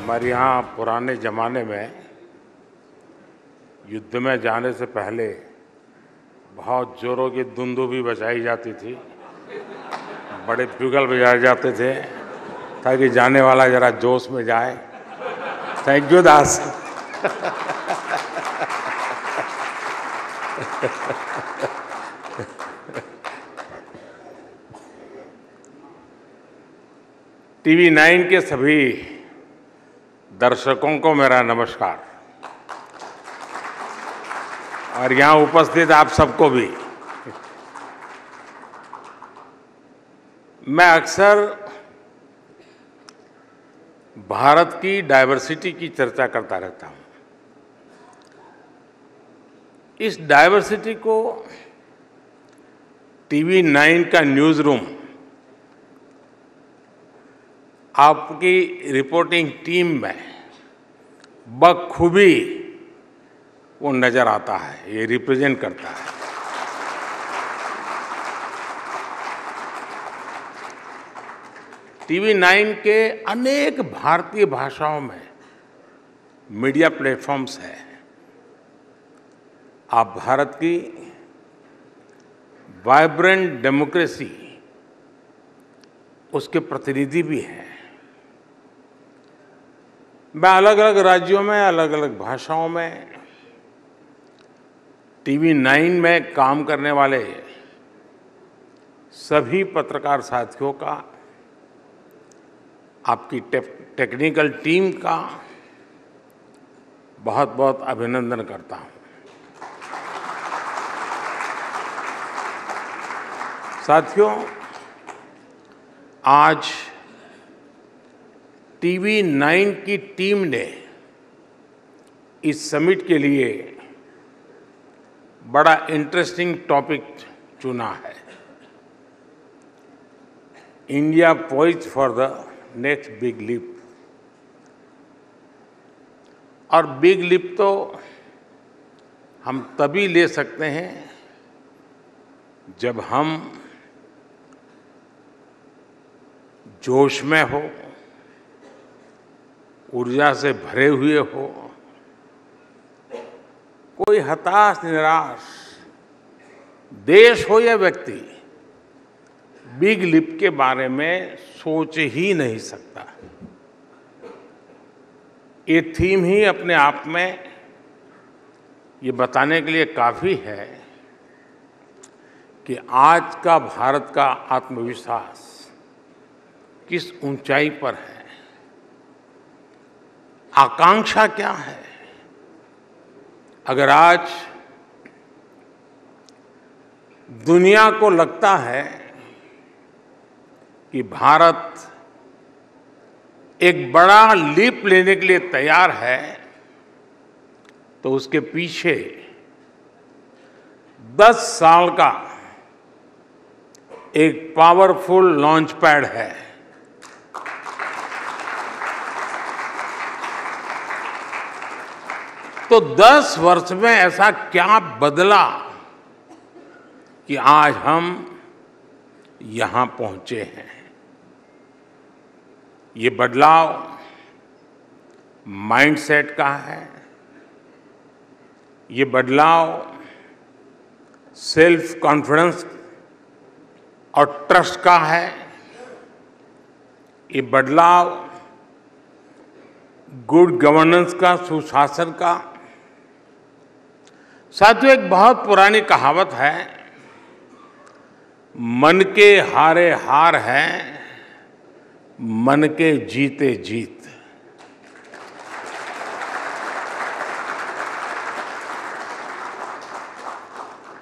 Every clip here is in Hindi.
हमारे यहाँ पुराने ज़माने में युद्ध में जाने से पहले बहुत जोरों की दुंदुभी बजाई जाती थी, बड़े ब्यूगल बजाए जाते थे ताकि जाने वाला जरा जोश में जाए। Thank you Das. टीवी 9 के सभी दर्शकों को मेरा नमस्कार और यहाँ उपस्थित आप सबको भी। मैं अक्सर भारत की डाइवर्सिटी की चर्चा करता रहता हूँ। इस डाइवर्सिटी को टीवी 9 का न्यूज़ रूम आपकी रिपोर्टिंग टीम में बखूबी वो नजर आता है, ये रिप्रेजेंट करता है। टीवी 9 के अनेक भारतीय भाषाओं में मीडिया प्लेटफॉर्म्स हैं। आप भारत की वाइब्रेंट डेमोक्रेसी उसके प्रतिनिधि भी हैं। मैं अलग अलग राज्यों में अलग अलग भाषाओं में टीवी 9 में काम करने वाले सभी पत्रकार साथियों का, आपकी टेक्निकल टीम का बहुत बहुत अभिनंदन करता हूं। साथियों, आज टीवी 9 की टीम ने इस समिट के लिए बड़ा इंटरेस्टिंग टॉपिक चुना है। India poised for the next big leap. और बिग लीप तो हम तभी ले सकते हैं जब हम जोश में हो, ऊर्जा से भरे हुए हो। कोई हताश निराश देश हो या व्यक्ति बिग लीप के बारे में सोच ही नहीं सकता। ये थीम ही अपने आप में ये बताने के लिए काफी है कि आज का भारत का आत्मविश्वास किस ऊंचाई पर है, आकांक्षा क्या है। अगर आज दुनिया को लगता है कि भारत एक बड़ा लीप लेने के लिए तैयार है, तो उसके पीछे 10 साल का एक पावरफुल लॉन्च पैड है। तो 10 वर्ष में ऐसा क्या बदला कि आज हम यहां पहुंचे हैं। ये बदलाव माइंडसेट का है, ये बदलाव सेल्फ कॉन्फिडेंस और ट्रस्ट का है, ये बदलाव गुड गवर्नेंस का, सुशासन का। साथियों, एक बहुत पुरानी कहावत है, मन के हारे हार है, मन के जीते जीत।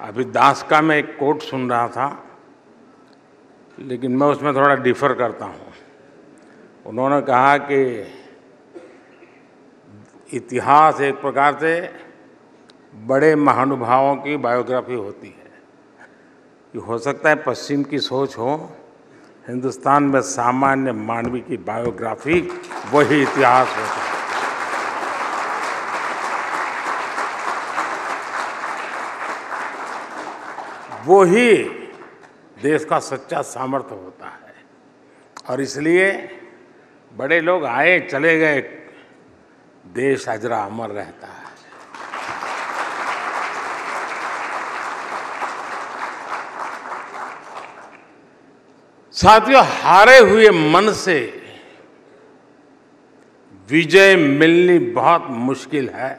अभी दास का मैं एक कोट सुन रहा था, लेकिन मैं उसमें थोड़ा डिफर करता हूं। उन्होंने कहा कि इतिहास एक प्रकार से बड़े महानुभावों की बायोग्राफी होती है। कि हो सकता है पश्चिम की सोच हो, हिंदुस्तान में सामान्य मानवी की बायोग्राफी वही इतिहास होता है। वो ही देश का सच्चा सामर्थ्य होता है। और इसलिए बड़े लोग आए चले गए, देश अजरा अमर रहता है। साथियों, हारे हुए मन से विजय मिलनी बहुत मुश्किल है।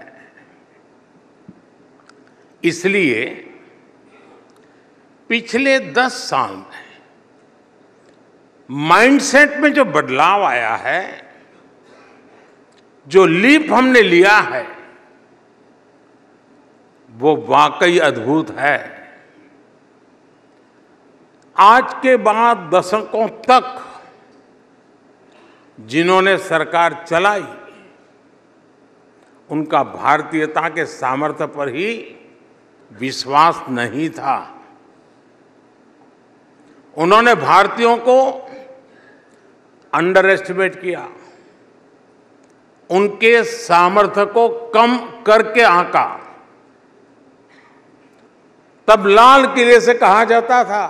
इसलिए पिछले 10 साल में माइंडसेट में जो बदलाव आया है, जो लीप हमने लिया है, वो वाकई अद्भुत है। आज के बाद दशकों तक जिन्होंने सरकार चलाई, उनका भारतीयता के सामर्थ्य पर ही विश्वास नहीं था। उन्होंने भारतीयों को अंडर एस्टिमेट किया, उनके सामर्थ्य को कम करके आंका। तब लाल किले से कहा जाता था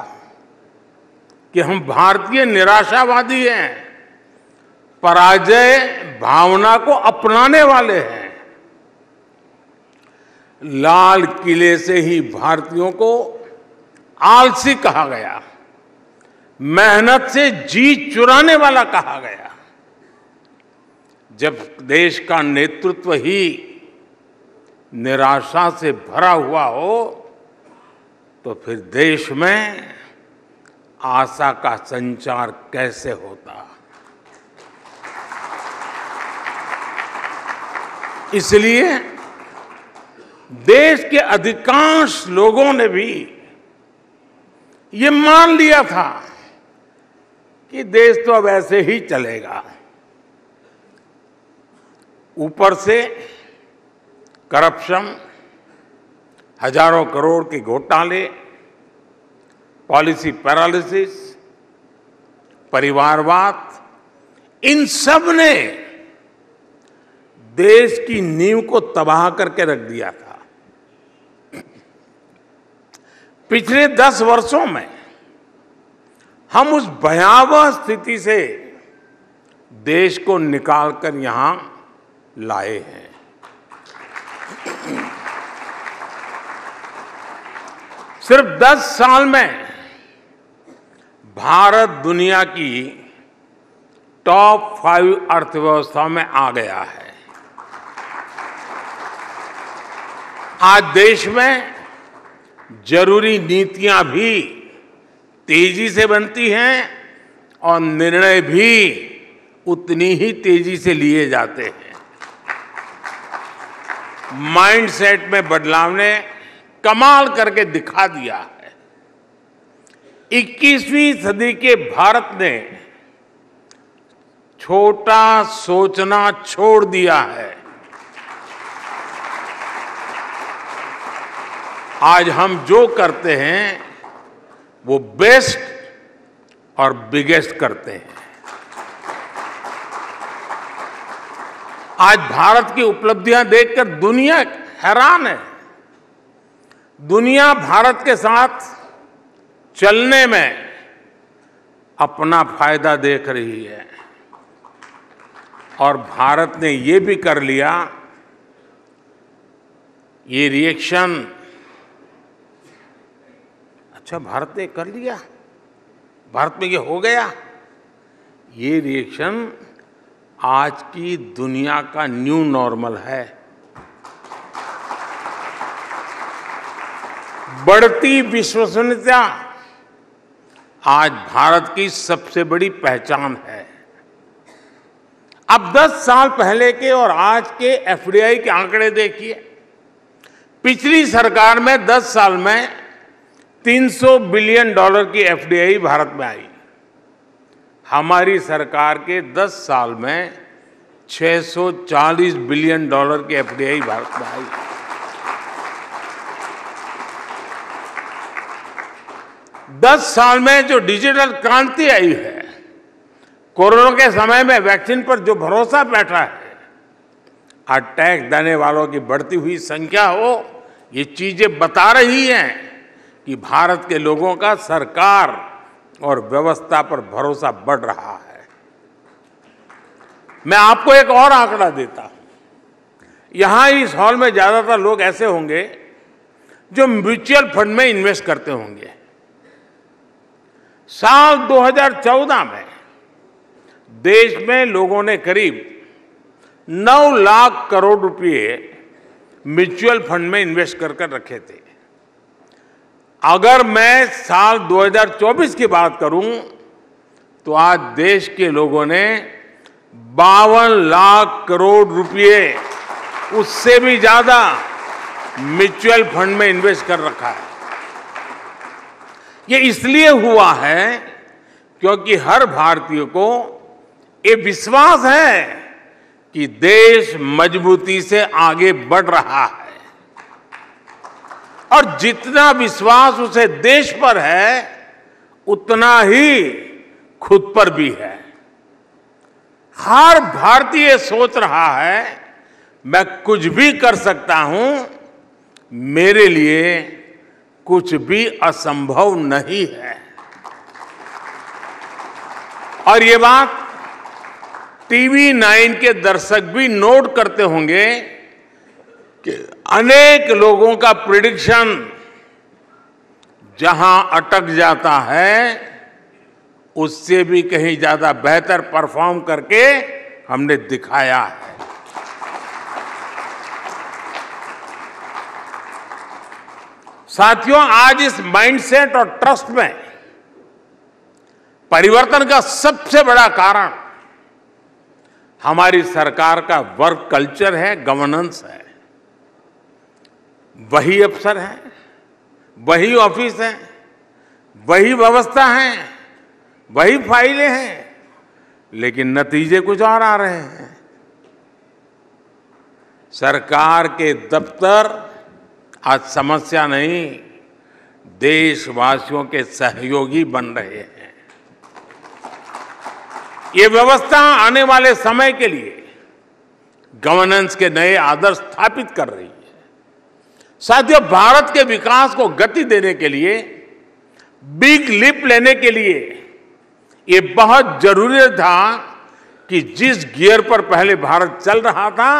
कि हम भारतीय निराशावादी हैं, पराजय भावना को अपनाने वाले हैं। लाल किले से ही भारतीयों को आलसी कहा गया, मेहनत से जी चुराने वाला कहा गया। जब देश का नेतृत्व ही निराशा से भरा हुआ हो, तो फिर देश में आशा का संचार कैसे होता। इसलिए देश के अधिकांश लोगों ने भी ये मान लिया था कि देश तो अब ऐसे ही चलेगा। ऊपर से करप्शन, हजारों करोड़ के घोटाले, पॉलिसी पैरालिसिस, परिवारवाद, इन सब ने देश की नींव को तबाह करके रख दिया था। पिछले 10 वर्षों में हम उस भयावह स्थिति से देश को निकालकर यहां लाए हैं। सिर्फ 10 साल में भारत दुनिया की टॉप 5 अर्थव्यवस्था में आ गया है। आज देश में जरूरी नीतियां भी तेजी से बनती हैं और निर्णय भी उतनी ही तेजी से लिए जाते हैं। माइंडसेट में बदलाव ने कमाल करके दिखा दिया है। 21वीं सदी के भारत ने छोटा सोचना छोड़ दिया है। आज हम जो करते हैं वो बेस्ट और बिगेस्ट करते हैं। आज भारत की उपलब्धियां देखकर दुनिया हैरान है। दुनिया भारत के साथ चलने में अपना फायदा देख रही है और भारत ने ये भी कर लिया। ये रिएक्शन, अच्छा भारत ने कर लिया, भारत में ये हो गया, ये रिएक्शन आज की दुनिया का न्यू नॉर्मल है। बढ़ती विश्वसनीयता आज भारत की सबसे बड़ी पहचान है। अब 10 साल पहले के और आज के एफडीआई के आंकड़े देखिए। पिछली सरकार में 10 साल में $300 बिलियन की एफडीआई भारत में आई। हमारी सरकार के 10 साल में $640 बिलियन की एफडीआई भारत में आई। दस साल में जो डिजिटल क्रांति आई है, कोरोना के समय में वैक्सीन पर जो भरोसा बैठा है, आज टैक्स देने वालों की बढ़ती हुई संख्या हो, ये चीजें बता रही हैं कि भारत के लोगों का सरकार और व्यवस्था पर भरोसा बढ़ रहा है। मैं आपको एक और आंकड़ा देता हूं। यहां इस हॉल में ज्यादातर लोग ऐसे होंगे जो म्यूचुअल फंड में इन्वेस्ट करते होंगे। साल 2014 में देश में लोगों ने करीब 9 लाख करोड़ रुपए म्यूचुअल फंड में इन्वेस्ट कर रखे थे। अगर मैं साल 2024 की बात करूं तो आज देश के लोगों ने 52 लाख करोड़ रुपए, उससे भी ज्यादा म्यूचुअल फंड में इन्वेस्ट कर रखा है। ये इसलिए हुआ है क्योंकि हर भारतीय को ये विश्वास है कि देश मजबूती से आगे बढ़ रहा है, और जितना विश्वास उसे देश पर है उतना ही खुद पर भी है। हर भारतीय सोच रहा है मैं कुछ भी कर सकता हूं, मेरे लिए कुछ भी असंभव नहीं है। और ये बात टीवी 9 के दर्शक भी नोट करते होंगे कि अनेक लोगों का प्रेडिक्शन जहां अटक जाता है उससे भी कहीं ज्यादा बेहतर परफॉर्म करके हमने दिखाया है। साथियों, आज इस माइंडसेट और ट्रस्ट में परिवर्तन का सबसे बड़ा कारण हमारी सरकार का वर्क कल्चर है, गवर्नेंस है। वही अफसर हैं, वही ऑफिस है, वही व्यवस्था है, वही फाइलें हैं, लेकिन नतीजे कुछ और आ रहे हैं। सरकार के दफ्तर आज समस्या नहीं, देशवासियों के सहयोगी बन रहे हैं। ये व्यवस्था आने वाले समय के लिए गवर्नेंस के नए आदर्श स्थापित कर रही है। साथियों, भारत के विकास को गति देने के लिए, बिग लीप लेने के लिए ये बहुत जरूरी था कि जिस गियर पर पहले भारत चल रहा था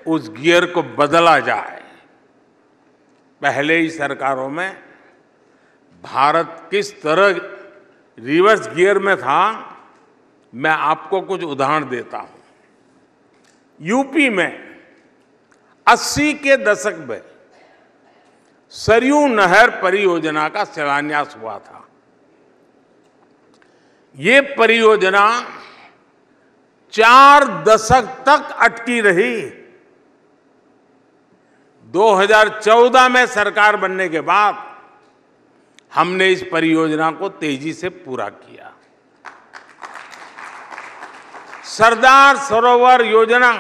उस गियर को बदला जाए। पहले ही सरकारों में भारत किस तरह रिवर्स गियर में था, मैं आपको कुछ उदाहरण देता हूं। यूपी में 80 के दशक में सरयू नहर परियोजना का शिलान्यास हुआ था। ये परियोजना 4 दशक तक अटकी रही। 2014 में सरकार बनने के बाद हमने इस परियोजना को तेजी से पूरा किया। सरदार सरोवर योजना,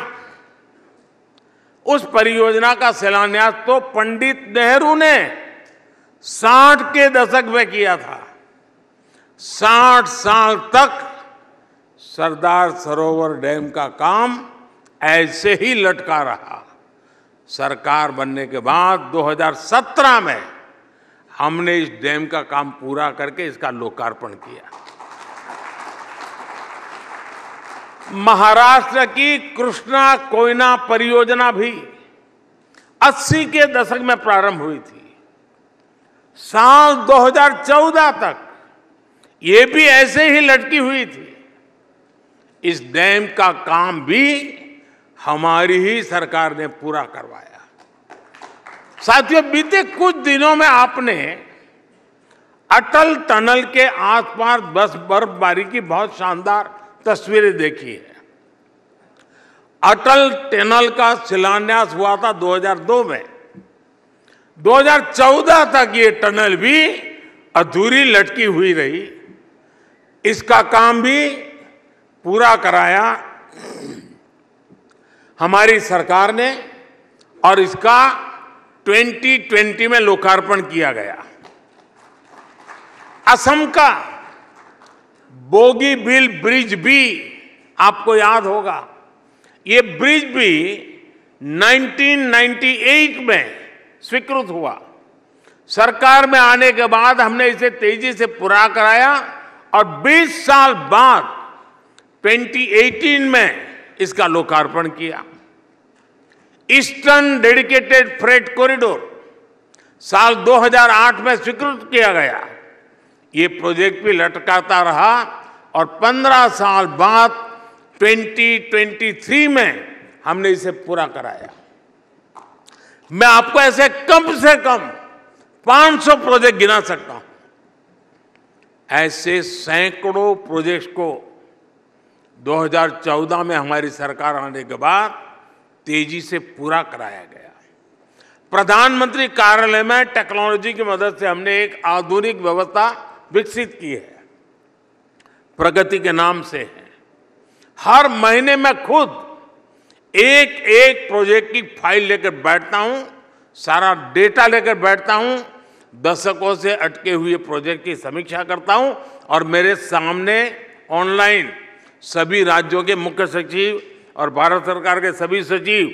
उस परियोजना का शिलान्यास तो पंडित नेहरू ने 60 के दशक में किया था। 60 साल तक सरदार सरोवर डैम का काम ऐसे ही लटका रहा। सरकार बनने के बाद 2017 में हमने इस डैम का काम पूरा करके इसका लोकार्पण किया। महाराष्ट्र की कृष्णा कोयना परियोजना भी 80 के दशक में प्रारंभ हुई थी। साल 2014 तक ये भी ऐसे ही लटकी हुई थी। इस डैम का काम भी हमारी ही सरकार ने पूरा करवाया। साथियों, बीते कुछ दिनों में आपने अटल टनल के आसपास बर्फबारी की बहुत शानदार तस्वीरें देखी है। अटल टनल का शिलान्यास हुआ था 2002 में। 2014 तक ये टनल भी अधूरी लटकी हुई रही। इसका काम भी पूरा कराया हमारी सरकार ने और इसका 2020 में लोकार्पण किया गया। असम का बोगीबील ब्रिज भी आपको याद होगा। ये ब्रिज भी 1998 में स्वीकृत हुआ। सरकार में आने के बाद हमने इसे तेजी से पूरा कराया और 20 साल बाद 2018 में इसका लोकार्पण किया। ईस्टर्न डेडिकेटेड फ्रेट कॉरिडोर साल 2008 में स्वीकृत किया गया। ये प्रोजेक्ट भी लटकाता रहा और 15 साल बाद 2023 में हमने इसे पूरा कराया। मैं आपको ऐसे कम से कम 500 प्रोजेक्ट गिना सकता हूं। ऐसे सैकड़ों प्रोजेक्ट्स को 2014 में हमारी सरकार आने के बाद तेजी से पूरा कराया गया। प्रधानमंत्री कार्यालय में टेक्नोलॉजी की मदद से हमने एक आधुनिक व्यवस्था विकसित की है, प्रगति के नाम से है। हर महीने मैं खुद एक एक प्रोजेक्ट की फाइल लेकर बैठता हूं, सारा डेटा लेकर बैठता हूं, दशकों से अटके हुए प्रोजेक्ट की समीक्षा करता हूं और मेरे सामने ऑनलाइन सभी राज्यों के मुख्य सचिव और भारत सरकार के सभी सचिव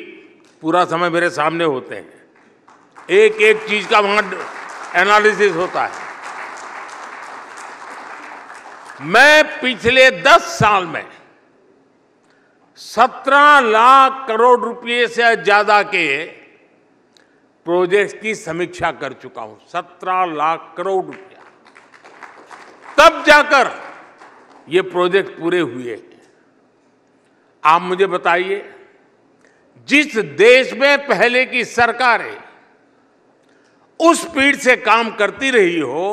पूरा समय मेरे सामने होते हैं। एक एक चीज का वहां एनालिसिस होता है। मैं पिछले 10 साल में 17 लाख करोड़ रुपए से ज्यादा के प्रोजेक्ट्स की समीक्षा कर चुका हूं। 17 लाख करोड़ रुपया, तब जाकर ये प्रोजेक्ट पूरे हुए। आप मुझे बताइए, जिस देश में पहले की सरकारें उस स्पीड से काम करती रही हो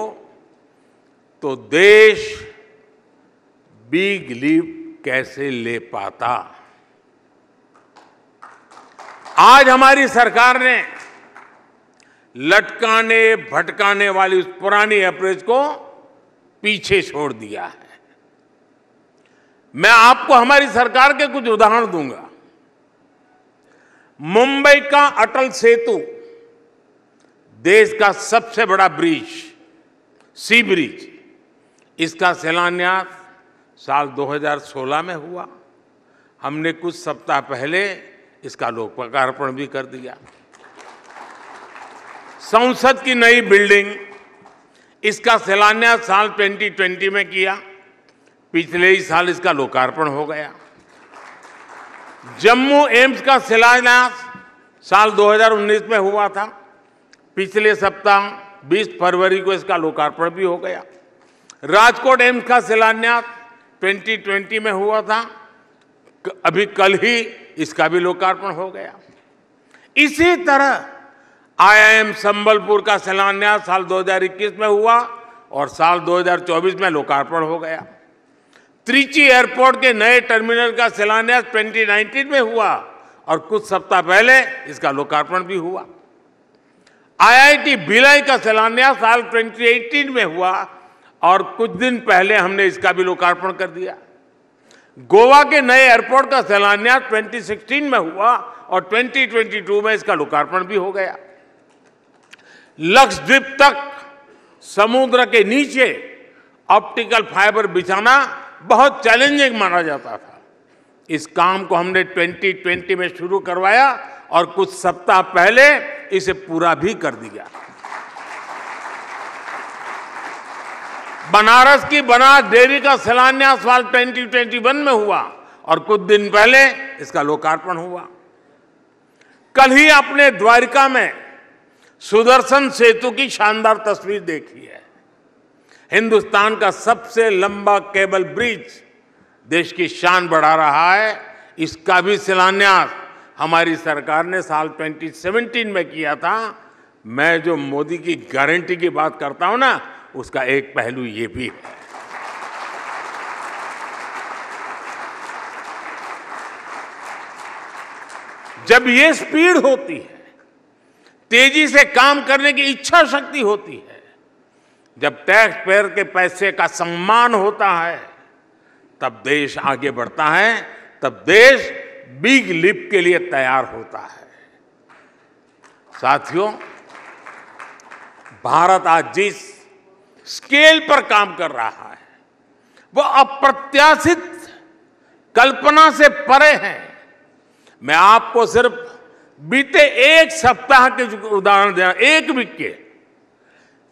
तो देश बिग लीप कैसे ले पाता। आज हमारी सरकार ने लटकाने भटकाने वाली उस पुरानी अप्रोच को पीछे छोड़ दिया है। मैं आपको हमारी सरकार के कुछ उदाहरण दूंगा। मुंबई का अटल सेतु, देश का सबसे बड़ा ब्रिज, सी ब्रिज, इसका शिलान्यास साल 2016 में हुआ। हमने कुछ सप्ताह पहले इसका लोकार्पण भी कर दिया। संसद की नई बिल्डिंग, इसका शिलान्यास साल 2020 में किया, पिछले ही साल इसका लोकार्पण हो गया। जम्मू एम्स का शिलान्यास साल 2019 में हुआ था, पिछले सप्ताह 20 फरवरी को इसका लोकार्पण भी हो गया। राजकोट एम्स का शिलान्यास 2020 में हुआ था, अभी कल ही इसका भी लोकार्पण हो गया। इसी तरह IIM संबलपुर का शिलान्यास साल 2021 में हुआ और साल 2024 में लोकार्पण हो गया। त्रिची एयरपोर्ट के नए टर्मिनल का शिलान्यास 2019 में हुआ और कुछ सप्ताह पहले इसका लोकार्पण भी हुआ। IIT भिलाई का शिलान्यास साल 2018 में हुआ और कुछ दिन पहले हमने इसका भी लोकार्पण कर दिया। गोवा के नए एयरपोर्ट का शिलान्यास 2016 में हुआ और 2022 में इसका लोकार्पण भी हो गया। लक्षद्वीप तक समुद्र के नीचे ऑप्टिकल फाइबर बिछाना बहुत चैलेंजिंग माना जाता था। इस काम को हमने 2020 में शुरू करवाया और कुछ सप्ताह पहले इसे पूरा भी कर दिया। बनारस की बनास डेयरी का शिलान्यास साल 2021 में हुआ और कुछ दिन पहले इसका लोकार्पण हुआ। कल ही आपने द्वारिका में सुदर्शन सेतु की शानदार तस्वीर देखी है। हिंदुस्तान का सबसे लंबा केबल ब्रिज देश की शान बढ़ा रहा है। इसका भी शिलान्यास हमारी सरकार ने साल 2017 में किया था। मैं जो मोदी की गारंटी की बात करता हूं ना, उसका एक पहलू ये भी है। जब ये स्पीड होती है, तेजी से काम करने की इच्छा शक्ति होती है, जब टैक्स पेयर के पैसे का सम्मान होता है, तब देश आगे बढ़ता है, तब देश बिग लीप के लिए तैयार होता है। साथियों, भारत आज जिस स्केल पर काम कर रहा है वो अप्रत्याशित कल्पना से परे है। मैं आपको सिर्फ बीते एक सप्ताह के उदाहरण देना, एक वीक के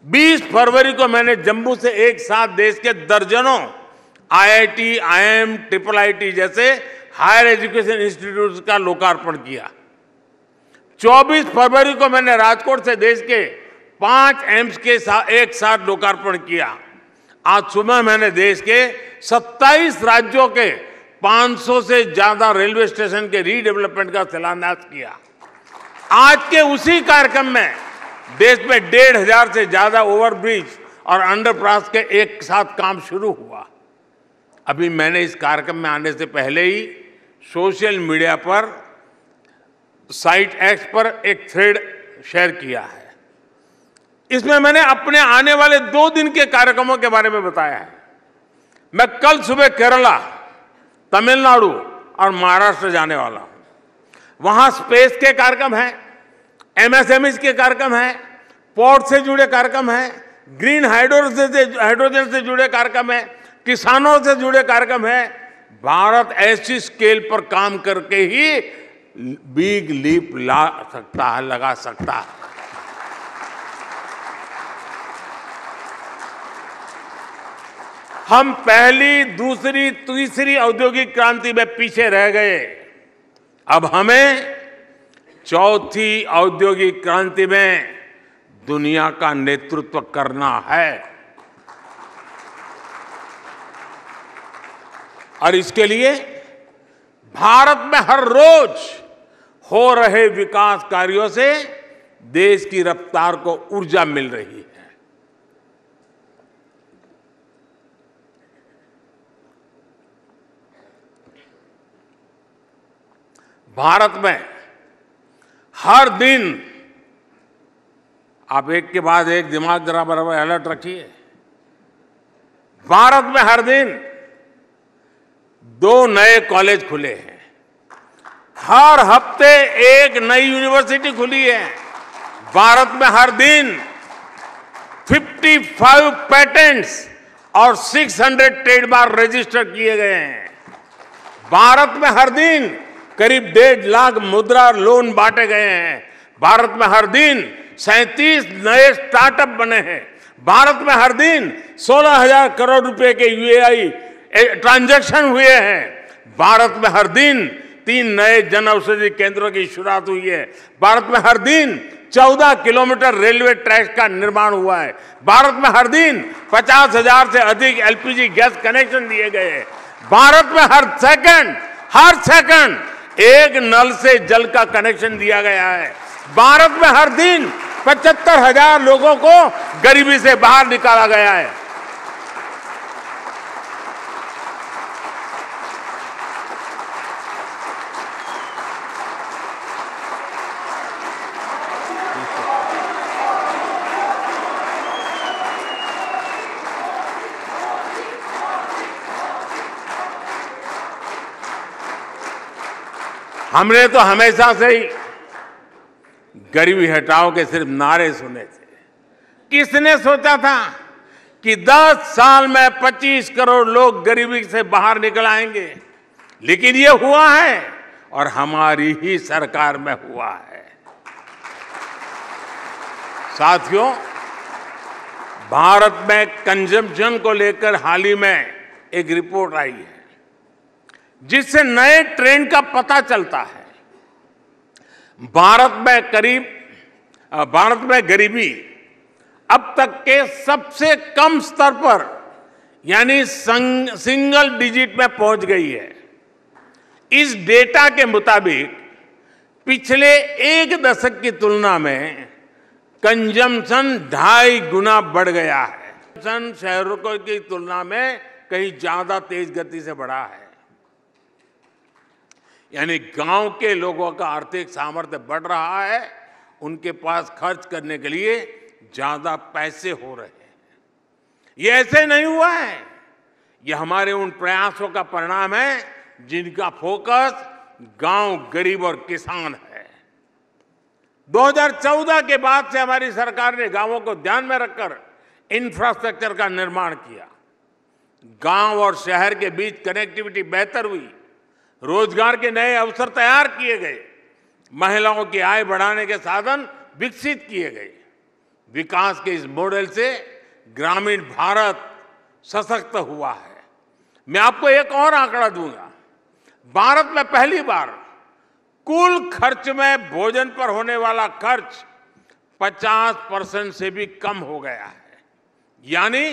20 फरवरी को मैंने जम्मू से एक साथ देश के दर्जनों IIT, IIM, IIIT जैसे हायर एजुकेशन इंस्टीट्यूट का लोकार्पण किया। 24 फरवरी को मैंने राजकोट से देश के 5 एम्स के एक साथ लोकार्पण किया। आज सुबह मैंने देश के 27 राज्यों के 500 से ज्यादा रेलवे स्टेशन के रीडेवलपमेंट का शिलान्यास किया। आज के उसी कार्यक्रम में देश में 1,500 से ज्यादा ओवरब्रिज और अंडरपास के एक साथ काम शुरू हुआ। अभी मैंने इस कार्यक्रम में आने से पहले ही सोशल मीडिया पर साइट एक्स पर एक थ्रेड शेयर किया है। इसमें मैंने अपने आने वाले 2 दिन के कार्यक्रमों के बारे में बताया है। मैं कल सुबह केरला, तमिलनाडु और महाराष्ट्र जाने वाला हूं। वहां स्पेस के कार्यक्रम हैं, एमएसएमई के कार्यक्रम हैं, पोर्ट से जुड़े कार्यक्रम हैं, ग्रीन हाइड्रोजन से जुड़े कार्यक्रम हैं, किसानों से जुड़े कार्यक्रम हैं। भारत ऐसी स्केल पर काम करके ही बिग लीप लगा सकता है। हम पहली, दूसरी, तीसरी औद्योगिक क्रांति में पीछे रह गए। अब हमें चौथी औद्योगिक क्रांति में दुनिया का नेतृत्व करना है और इसके लिए भारत में हर रोज हो रहे विकास कार्यों से देश की रफ्तार को ऊर्जा मिल रही है। भारत में हर दिन, आप एक के बाद एक दिमाग जरा बराबर अलर्ट रखिए, भारत में हर दिन 2 नए कॉलेज खुले हैं। हर हफ्ते एक नई यूनिवर्सिटी खुली है। भारत में हर दिन 55 पेटेंट्स और 600 ट्रेडमार्क रजिस्टर किए गए हैं। भारत में हर दिन करीब 1.5 लाख मुद्रा लोन बांटे गए हैं। भारत में हर दिन 37 नए स्टार्टअप बने हैं। भारत में हर दिन 16,000 करोड़ रुपए के यूएई ट्रांजैक्शन हुए हैं। भारत में हर दिन 3 नए जन औषधि केंद्रों की शुरुआत हुई है। भारत में हर दिन 14 किलोमीटर रेलवे ट्रैक का निर्माण हुआ है। भारत में हर दिन 50,000 से अधिक एलपीजी गैस कनेक्शन दिए गए हैं। भारत में हर सेकंड एक नल से जल का कनेक्शन दिया गया है। भारत में हर दिन 75,000 लोगों को गरीबी से बाहर निकाला गया है। हमने तो हमेशा से ही गरीबी हटाओ के सिर्फ नारे सुने थे। किसने सोचा था कि 10 साल में 25 करोड़ लोग गरीबी से बाहर निकल आएंगे? लेकिन ये हुआ है और हमारी ही सरकार में हुआ है। साथियों, भारत में कंजम्पशन को लेकर हाल ही में एक रिपोर्ट आई है जिससे नए ट्रेंड का पता चलता है। भारत में गरीबी अब तक के सबसे कम स्तर पर यानी सिंगल डिजिट में पहुंच गई है। इस डेटा के मुताबिक पिछले 1 दशक की तुलना में कंजम्पशन 2.5 गुना बढ़ गया है। कंजम्पशन शहरों की तुलना में कहीं ज्यादा तेज गति से बढ़ा है। यानी गांव के लोगों का आर्थिक सामर्थ्य बढ़ रहा है, उनके पास खर्च करने के लिए ज्यादा पैसे हो रहे हैं। ये ऐसे नहीं हुआ है, ये हमारे उन प्रयासों का परिणाम है जिनका फोकस गांव, गरीब और किसान है। 2014 के बाद से हमारी सरकार ने गांवों को ध्यान में रखकर इंफ्रास्ट्रक्चर का निर्माण किया। गांव और शहर के बीच कनेक्टिविटी बेहतर हुई, रोजगार के नए अवसर तैयार किए गए, महिलाओं की आय बढ़ाने के साधन विकसित किए गए। विकास के इस मॉडल से ग्रामीण भारत सशक्त हुआ है। मैं आपको एक और आंकड़ा दूंगा। भारत में पहली बार कुल खर्च में भोजन पर होने वाला खर्च 50% से भी कम हो गया है। यानी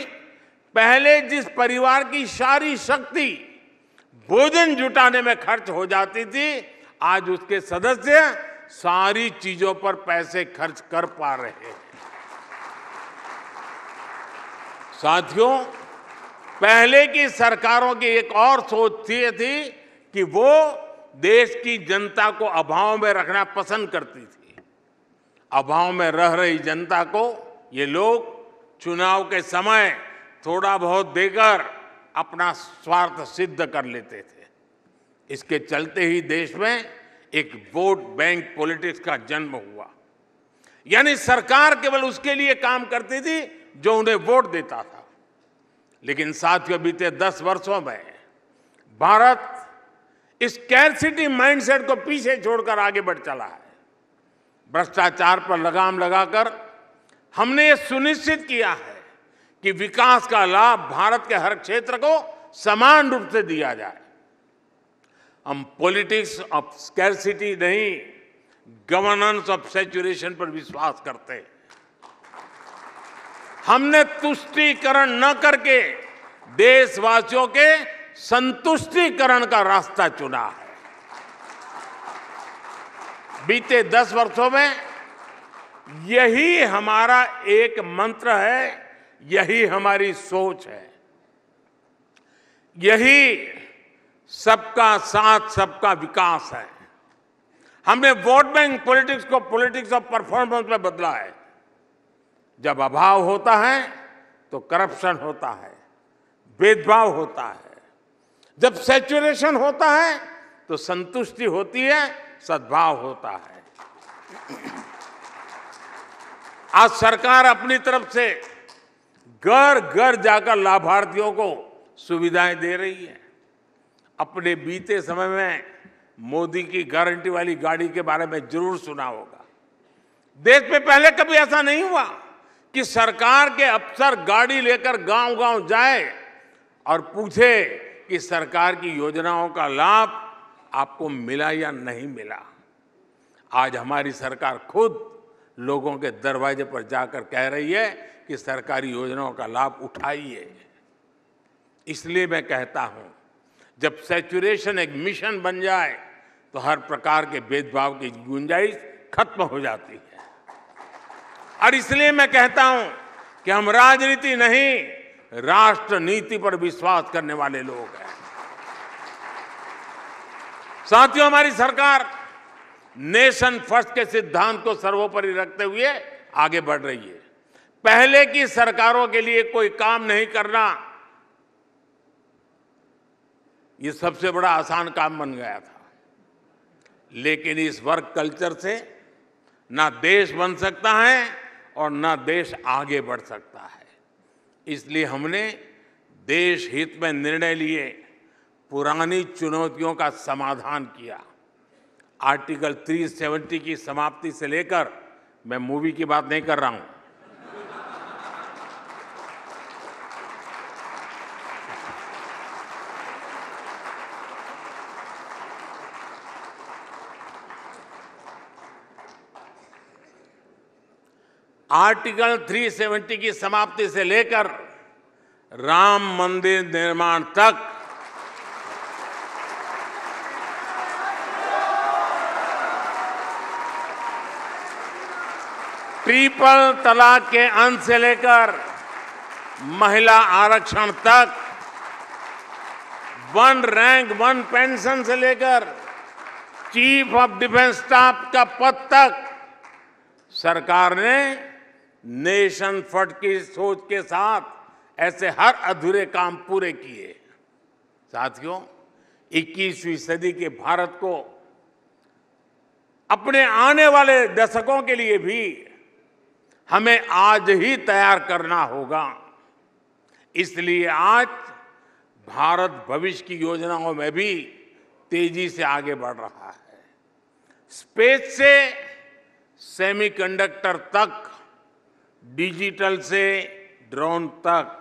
पहले जिस परिवार की सारी शक्ति भोजन जुटाने में खर्च हो जाती थी, आज उसके सदस्य सारी चीजों पर पैसे खर्च कर पा रहे हैं। साथियों, पहले की सरकारों की एक और सोच थी कि वो देश की जनता को अभाव में रखना पसंद करती थी। अभाव में रह रही जनता को ये लोग चुनाव के समय थोड़ा बहुत देकर अपना स्वार्थ सिद्ध कर लेते थे। इसके चलते ही देश में एक वोट बैंक पॉलिटिक्स का जन्म हुआ। यानी सरकार केवल उसके लिए काम करती थी जो उन्हें वोट देता था। लेकिन साथियों, बीते 10 वर्षों में भारत इस स्कैर्सिटी माइंडसेट को पीछे छोड़कर आगे बढ़ चला है। भ्रष्टाचार पर लगाम लगाकर हमने ये सुनिश्चित किया है कि विकास का लाभ भारत के हर क्षेत्र को समान रूप से दिया जाए। हम पॉलिटिक्स ऑफ स्कैर्सिटी नहीं, गवर्नेंस ऑफ सैचुरेशन पर विश्वास करते हैं। हमने तुष्टीकरण न करके देशवासियों के संतुष्टीकरण का रास्ता चुना है। बीते 10 वर्षों में यही हमारा एक मंत्र है, यही हमारी सोच है, यही सबका साथ सबका विकास है। हमने वोट बैंक पॉलिटिक्स को पॉलिटिक्स ऑफ परफॉर्मेंस में बदला है। जब अभाव होता है तो करप्शन होता है, भेदभाव होता है। जब सैचुरेशन होता है तो संतुष्टि होती है, सद्भाव होता है। आज सरकार अपनी तरफ से घर घर जाकर लाभार्थियों को सुविधाएं दे रही है। अपने बीते समय में मोदी की गारंटी वाली गाड़ी के बारे में जरूर सुना होगा। देश में पहले कभी ऐसा नहीं हुआ कि सरकार के अफसर गाड़ी लेकर गांव-गांव जाए और पूछे कि सरकार की योजनाओं का लाभ आपको मिला या नहीं मिला। आज हमारी सरकार खुद लोगों के दरवाजे पर जाकर कह रही है कि सरकारी योजनाओं का लाभ उठाइए। इसलिए मैं कहता हूं, जब सैचुरेशन एक मिशन बन जाए तो हर प्रकार के भेदभाव की गुंजाइश खत्म हो जाती है। और इसलिए मैं कहता हूं कि हम राजनीति नहीं, राष्ट्र नीति पर विश्वास करने वाले लोग हैं। साथियों, हमारी सरकार नेशन फर्स्ट के सिद्धांत को सर्वोपरि रखते हुए आगे बढ़ रही है। पहले की सरकारों के लिए कोई काम नहीं करना, ये सबसे बड़ा आसान काम बन गया था। लेकिन इस वर्क कल्चर से ना देश बन सकता है और ना देश आगे बढ़ सकता है। इसलिए हमने देश हित में निर्णय लिए, पुरानी चुनौतियों का समाधान किया। आर्टिकल 370 की समाप्ति से लेकर, मैं मूवी की बात नहीं कर रहा हूं, आर्टिकल 370 की समाप्ति से लेकर राम मंदिर निर्माण तक ट्रिपल तलाक के अंत से लेकर महिला आरक्षण तक, वन रैंक वन पेंशन से लेकर चीफ ऑफ डिफेंस स्टाफ का पद तक सरकार ने नेशन फर्स्ट की सोच के साथ ऐसे हर अधूरे काम पूरे किए। साथियों, 21वीं सदी के भारत को अपने आने वाले दशकों के लिए भी हमें आज ही तैयार करना होगा। इसलिए आज भारत भविष्य की योजनाओं में भी तेजी से आगे बढ़ रहा है। स्पेस से सेमीकंडक्टर तक, डिजिटल से ड्रोन तक,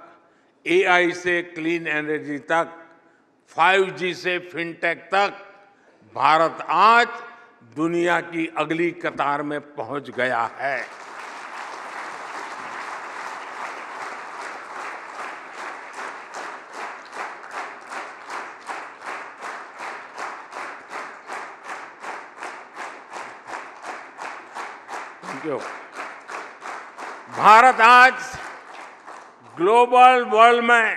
एआई से क्लीन एनर्जी तक, 5G से फिनटेक तक, भारत आज दुनिया की अगली कतार में पहुंच गया है। क्यों? भारत आज ग्लोबल वर्ल्ड में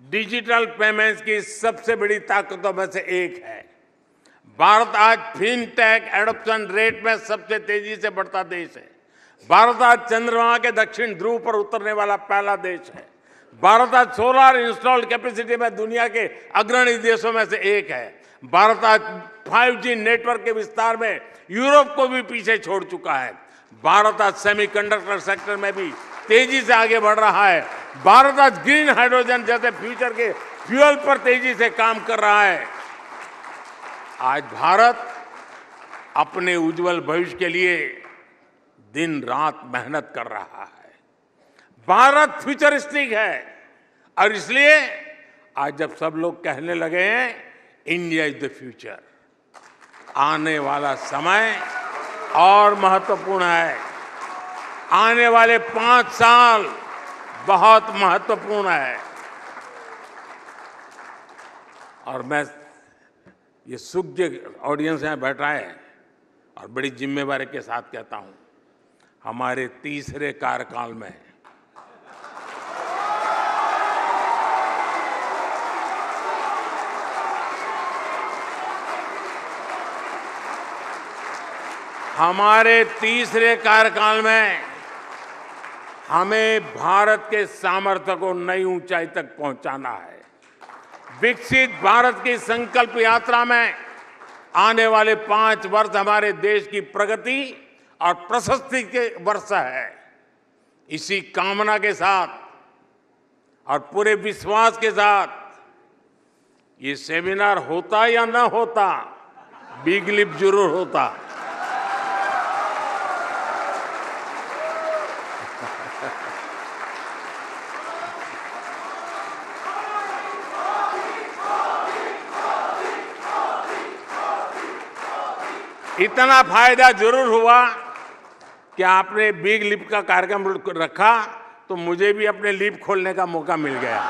डिजिटल पेमेंट्स की सबसे बड़ी ताकतों में से एक है। भारत आज फिनटेक एडॉप्शन रेट में सबसे तेजी से बढ़ता देश है। भारत आज चंद्रमा के दक्षिण ध्रुव पर उतरने वाला पहला देश है। भारत आज सोलर इंस्टॉल्ड कैपेसिटी में दुनिया के अग्रणी देशों में से एक है। भारत आज 5G नेटवर्क के विस्तार में यूरोप को भी पीछे छोड़ चुका है। भारत आज सेमीकंडक्टर सेक्टर में भी तेजी से आगे बढ़ रहा है। भारत आज ग्रीन हाइड्रोजन जैसे फ्यूचर के फ्यूल पर तेजी से काम कर रहा है। आज भारत अपने उज्जवल भविष्य के लिए दिन रात मेहनत कर रहा है। भारत फ्यूचरिस्टिक है और इसलिए आज जब सब लोग कहने लगे हैं इंडिया इज द फ्यूचर, आने वाला समय और महत्वपूर्ण है। आने वाले 5 साल बहुत महत्वपूर्ण है। और मैं ये सुज्ञ ऑडियंस यहाँ बैठा है और बड़ी जिम्मेवारी के साथ कहता हूँ, हमारे तीसरे कार्यकाल में हमें भारत के सामर्थ्य को नई ऊंचाई तक पहुंचाना है। विकसित भारत की संकल्प यात्रा में आने वाले 5 वर्ष हमारे देश की प्रगति और प्रशस्ति के वर्ष है। इसी कामना के साथ और पूरे विश्वास के साथ ये सेमिनार होता या ना होता, बिग लिप जरूर होता। इतना फायदा जरूर हुआ कि आपने बिग लिप का कार्यक्रम रखा तो मुझे भी अपने लिप खोलने का मौका मिल गया।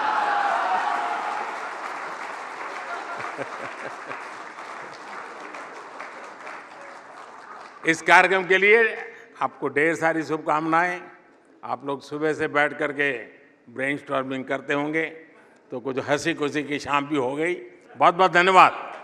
इस कार्यक्रम के लिए आपको ढेर सारी शुभकामनाएं। आप लोग सुबह से बैठ करके ब्रेनस्टॉर्मिंग करते होंगे तो कुछ हंसी खुशी की शाम भी हो गई। बहुत बहुत धन्यवाद।